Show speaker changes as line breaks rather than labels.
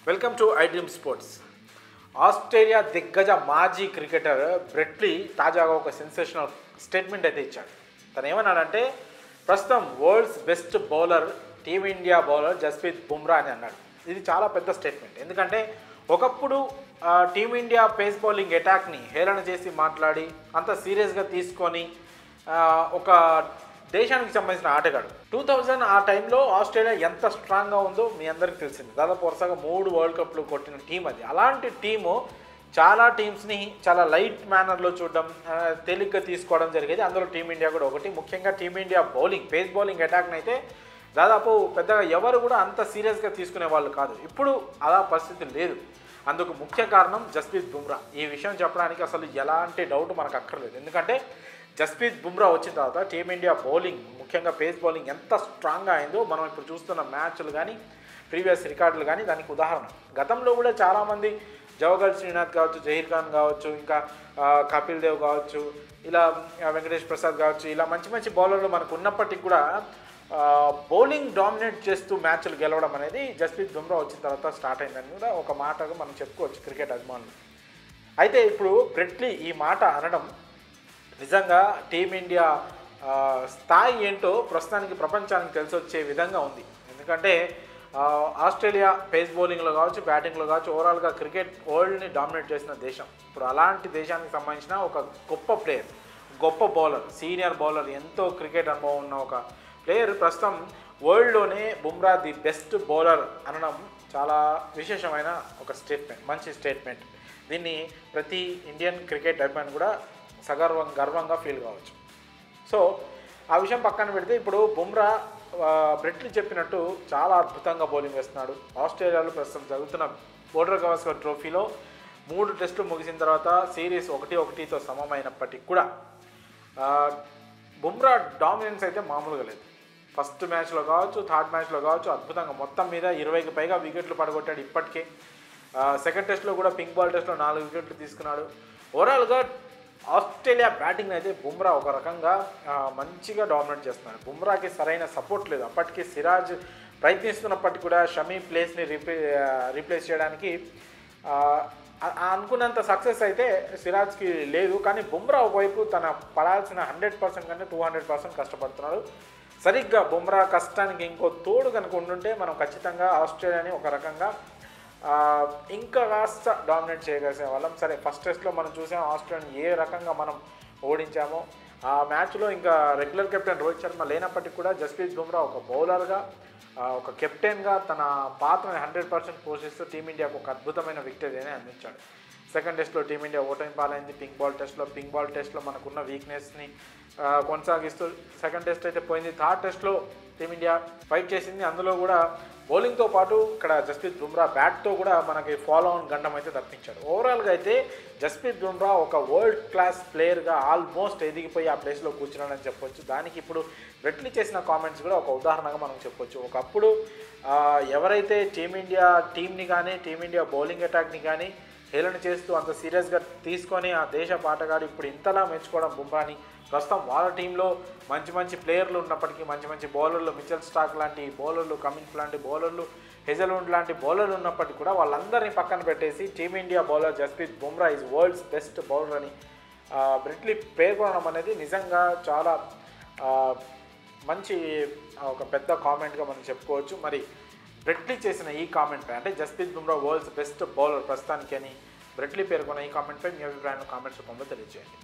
Welcome to I dream sports. Australia దిగ్గజ మాజీ cricketer Brett Lee తాజాగా ఒక సెన్సేషనల్ స్టేట్మెంట్ అయితే ఇచ్చాడు. తను ఏమన్నాడంటే, ప్రస్తుతం world's best bowler team India bowler Jasprit Bumrah అని అన్నాడు. ఇది చాలా పెద్ద స్టేట్మెంట్. ఎందుకంటే ఒకప్పుడు టీమిండియా పేస్ బౌలింగ్ అటాక్ని హేళన చేసి మాట్లాడి అంత సీరియస్గా తీసుకొని ఒక దేశానికి సంబంధించిన ఆటగాడు. 2000 ఆ టైంలో ఆస్ట్రేలియా ఎంత స్ట్రాంగ్గా ఉందో మీ అందరికీ తెలిసింది. దాదాపు వరుసగా 3 వరల్డ్ కప్లు కొట్టిన టీం అది. అలాంటి టీము చాలా టీమ్స్ని చాలా లైట్ మేనర్లో చూడడం, తేలిగ్గా తీసుకోవడం జరిగేది. అందులో టీమిండియా కూడా ఒకటి. ముఖ్యంగా టీమిండియా బౌలింగ్, పేస్ బౌలింగ్ అటాక్ని అయితే దాదాపు పెద్దగా ఎవరు కూడా అంత సీరియస్గా తీసుకునే వాళ్ళు కాదు. ఇప్పుడు అలా పరిస్థితి లేదు. అందుకు ముఖ్య కారణం జస్ప్రీత్ బుమ్రా. ఈ విషయం చెప్పడానికి అసలు ఎలాంటి డౌట్ మనకు అక్కర్లేదు. ఎందుకంటే జస్ప్రీత్ బుమ్రా వచ్చిన తర్వాత టీమిండియా బౌలింగ్, ముఖ్యంగా పేస్ బౌలింగ్ ఎంత స్ట్రాంగ్గా అయిందో మనం ఇప్పుడు చూస్తున్న మ్యాచ్లు కానీ ప్రీవియస్ రికార్డులు కానీ దానికి ఉదాహరణ. గతంలో కూడా చాలామంది జవగల్ శ్రీనాథ్ కావచ్చు, జహీర్ ఖాన్ కావచ్చు, ఇంకా కపిల్ దేవ్ కావచ్చు, ఇలా వెంకటేష్ ప్రసాద్ కావచ్చు, ఇలా మంచి మంచి బౌలర్లు మనకు ఉన్నప్పటికీ కూడా బౌలింగ్ డామినేట్ చేస్తూ మ్యాచ్లు గెలవడం అనేది జస్ప్రీత్ బుమ్రా వచ్చిన తర్వాత స్టార్ట్ అయిందని కూడా ఒక మాటగా మనం చెప్పుకోవచ్చు క్రికెట్ అభిమానులు. అయితే ఇప్పుడు బ్రెట్లీ ఈ మాట అనడం నిజంగా టీమిండియా స్థాయి ఏంటో ప్రస్తుతానికి ప్రపంచానికి తెలిసొచ్చే విధంగా ఉంది. ఎందుకంటే ఆస్ట్రేలియా పేస్ బౌలింగ్లో కావచ్చు, బ్యాటింగ్లో కావచ్చు, ఓవరాల్గా క్రికెట్ వరల్డ్ని డామినేట్ చేసిన దేశం. ఇప్పుడు అలాంటి దేశానికి సంబంధించిన ఒక గొప్ప ప్లేయర్, గొప్ప బౌలర్, సీనియర్ బౌలర్, ఎంతో క్రికెట్ అనుభవం ఉన్న ఒక ప్లేయర్ ప్రస్తుతం వరల్డ్లోనే బుమ్రా ది బెస్ట్ బౌలర్ అనడం చాలా విశేషమైన ఒక స్టేట్మెంట్, మంచి స్టేట్మెంట్. దీన్ని ప్రతి ఇండియన్ క్రికెట్ అభిమాని కూడా గర్వంగా ఫీల్ కావచ్చు. సో ఆ విషయం పక్కన పెడితే ఇప్పుడు బుమ్రా బ్రెట్లీ చెప్పినట్టు చాలా అద్భుతంగా బౌలింగ్ వేస్తున్నాడు. ఆస్ట్రేలియాలో ప్రస్తుతం జరుగుతున్న బోర్డర్ గవాస్కర్ ట్రోఫీలో 3 టెస్టులు ముగిసిన తర్వాత సిరీస్ 1-1తో సమమైనప్పటికీ కూడా బుమ్రా డామినెన్స్ అయితే మామూలుగా లేదు. ఫస్ట్ మ్యాచ్లో కావచ్చు, థర్డ్ మ్యాచ్లో కావచ్చు, అద్భుతంగా మొత్తం మీద 20కి పైగా వికెట్లు పడగొట్టాడు ఇప్పటికే. సెకండ్ టెస్ట్లో కూడా పింక్ బాల్ టెస్ట్లో 4 వికెట్లు తీసుకున్నాడు. ఓవరాల్గా ఆస్ట్రేలియా బ్యాటింగ్ అయితే బుమ్రా ఒక రకంగా మంచిగా డామినేట్ చేస్తున్నాడు. బుమ్రాకి సరైన సపోర్ట్ లేదు. అప్పటికి సిరాజ్ ప్రయత్నిస్తున్నప్పటికీ కూడా షమీ ప్లేస్ని రీప్లేస్ చేయడానికి అనుకున్నంత సక్సెస్ అయితే సిరాజ్కి లేదు. కానీ బుమ్రా ఒకవైపు తన పడాల్సిన 100% కంటే 200% కష్టపడుతున్నాడు. సరిగ్గా బుమ్రా కష్టానికి ఇంకో తోడు కనుక ఉండుంటే మనం ఖచ్చితంగా ఆస్ట్రేలియాని ఒక రకంగా ఇంకా కాస్త డామినేట్ చేయగలిసే వాళ్ళం. సరే, ఫస్ట్ టెస్ట్లో మనం చూసాం ఆస్ట్రేలియాని ఏ రకంగా మనం ఓడించామో. ఆ మ్యాచ్లో ఇంకా రెగ్యులర్ కెప్టెన్ రోహిత్ శర్మ లేనప్పటికీ కూడా జస్ప్రీత్ బుమ్రా ఒక బౌలర్గా, ఒక కెప్టెన్గా తన పాత్రని 100% పోషిస్తూ టీమిండియాకు ఒక అద్భుతమైన విక్టరీని అందించాడు. సెకండ్ టెస్ట్లో టీమిండియా ఓటమి పాలైంది. పింక్ బాల్ టెస్ట్లో మనకున్న వీక్నెస్ని కొనసాగిస్తూ సెకండ్ టెస్ట్ అయితే పోయింది. థర్డ్ టెస్ట్లో టీమిండియా ఫైట్ చేసింది. అందులో కూడా బౌలింగ్తో పాటు ఇక్కడ జస్ప్రీత్ బుమ్రా బ్యాట్తో కూడా మనకి ఫాలో ఆన్ గండం అయితే తప్పించాడు. ఓవరాల్గా అయితే జస్ప్రీత్ బుమ్రా ఒక వరల్డ్ క్లాస్ ప్లేయర్గా ఆల్మోస్ట్ ఎదిగిపోయి ఆ ప్లేస్లో కూర్చున్నాడని చెప్పొచ్చు. దానికి ఇప్పుడు బ్రెట్లీ చేసిన కామెంట్స్ కూడా ఒక ఉదాహరణగా మనం చెప్పొచ్చు. ఒకప్పుడు ఎవరైతే టీమిండియా టీంని కానీ టీమిండియా బౌలింగ్ అటాక్ని కానీ హేళన చేస్తూ అంత సీరియస్గా తీసుకొని ఆ దేశ ఆటగాడు ఇప్పుడు ఇంతలా మెచ్చుకోవడం బుమ్రాని. ప్రస్తుతం వాళ్ళ టీంలో మంచి మంచి ప్లేయర్లు ఉన్నప్పటికీ, మంచి మంచి బౌలర్లు, మిచెల్ స్టార్క్ లాంటి బౌలర్లు, కమిన్స్ లాంటి బౌలర్లు, హెజల్వుడ్ లాంటి బౌలర్లు ఉన్నప్పటికీ కూడా వాళ్ళందరినీ పక్కన పెట్టేసి team India bowler Jasprit Bumrah is world's best bowler అని బ్రెట్లీ పేర్కొనడం అనేది నిజంగా చాలా మంచి ఒక పెద్ద కామెంట్గా మనం చెప్పుకోవచ్చు. మరి బ్రెట్లీ చేసిన ఈ కామెంట్పై, అంటే Jasprit Bumrah world's best bowler ప్రస్తుతానికి అని బ్రెట్లీ పేర్కొన్న ఈ కామెంట్పై మీ అభిప్రాయాన్ని కామెంట్స్ రూపంలో తెలియజేయండి.